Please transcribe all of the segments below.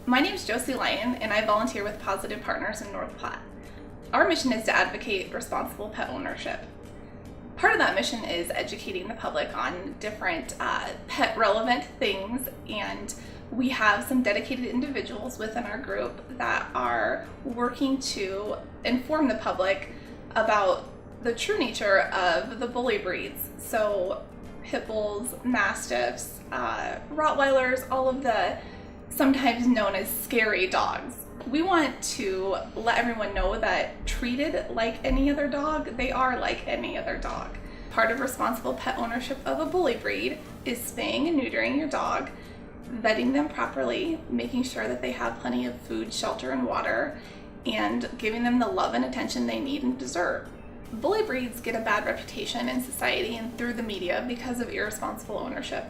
My name is Josie Lyon, and I volunteer with Paws-itive Partners in North Platte. Our mission is to advocate responsible pet ownership. Part of that mission is educating the public on different pet-relevant things, and we have some dedicated individuals within our group that are working to inform the public about the true nature of the bully breeds. So pit bulls, mastiffs, Rottweilers, all of the sometimes known as scary dogs. We want to let everyone know that treated like any other dog, they are like any other dog. Part of responsible pet ownership of a bully breed is spaying and neutering your dog, vetting them properly, making sure that they have plenty of food, shelter, and water, and giving them the love and attention they need and deserve. Bully breeds get a bad reputation in society and through the media because of irresponsible ownership.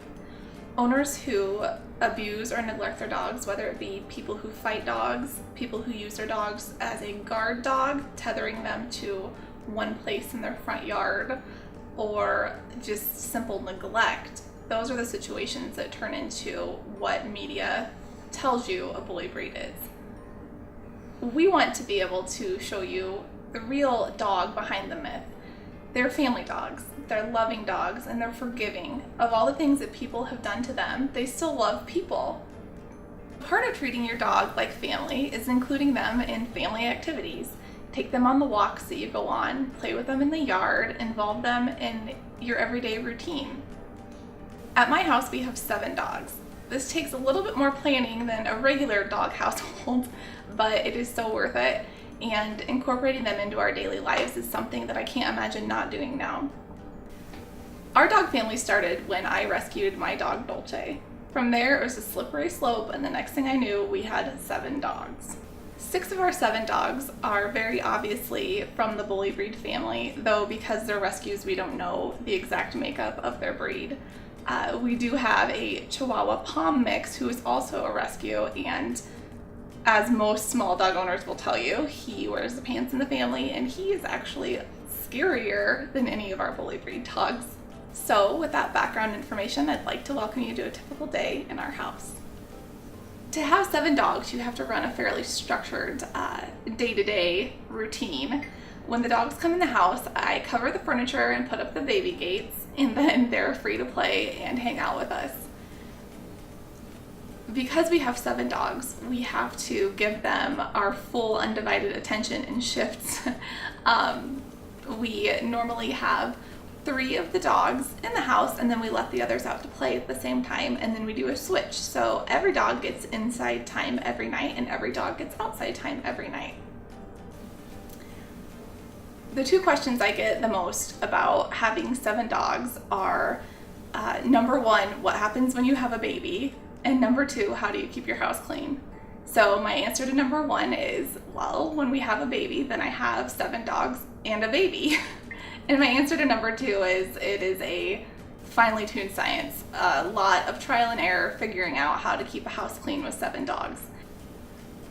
Owners who abuse or neglect their dogs, whether it be people who fight dogs, people who use their dogs as a guard dog, tethering them to one place in their front yard, or just simple neglect, those are the situations that turn into what media tells you a bully breed is. We want to be able to show you the real dog behind the myth. They're family dogs, they're loving dogs, and they're forgiving. Of all the things that people have done to them, they still love people. Part of treating your dog like family is including them in family activities. Take them on the walks that you go on, play with them in the yard, involve them in your everyday routine. At my house, we have 7 dogs. This takes a little bit more planning than a regular dog household, but it is so worth it. And incorporating them into our daily lives is something that I can't imagine not doing now. Our dog family started when I rescued my dog Dolce. From there, it was a slippery slope, and the next thing I knew, we had 7 dogs. 6 of our 7 dogs are very obviously from the bully breed family, though because they're rescues, we don't know the exact makeup of their breed. We do have a Chihuahua Pom mix who is also a rescue, and as most small dog owners will tell you, he wears the pants in the family, and he is actually scarier than any of our bully breed dogs. So with that background information, I'd like to welcome you to a typical day in our house. To have 7 dogs, you have to run a fairly structured day-to-day routine. When the dogs come in the house, I cover the furniture and put up the baby gates, and then they're free to play and hang out with us. Because we have 7 dogs, we have to give them our full undivided attention in shifts. We normally have 3 of the dogs in the house, and then we let the others out to play at the same time, and then we do a switch. So every dog gets inside time every night, and every dog gets outside time every night. The 2 questions I get the most about having 7 dogs are, number 1, what happens when you have a baby? And number 2, how do you keep your house clean? So my answer to number 1 is, well, when we have a baby, then I have 7 dogs and a baby. And my answer to number 2 is, it is a finely tuned science. A lot of trial and error figuring out how to keep a house clean with 7 dogs.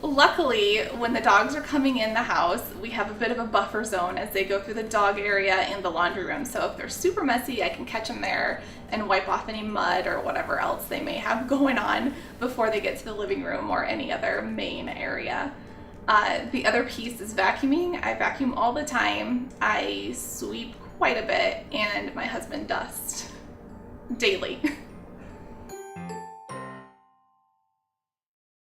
Luckily, when the dogs are coming in the house, we have a bit of a buffer zone as they go through the dog area and the laundry room. So if they're super messy, I can catch them there and wipe off any mud or whatever else they may have going on before they get to the living room or any other main area. The other piece is vacuuming. I vacuum all the time. I sweep quite a bit, and my husband dusts daily.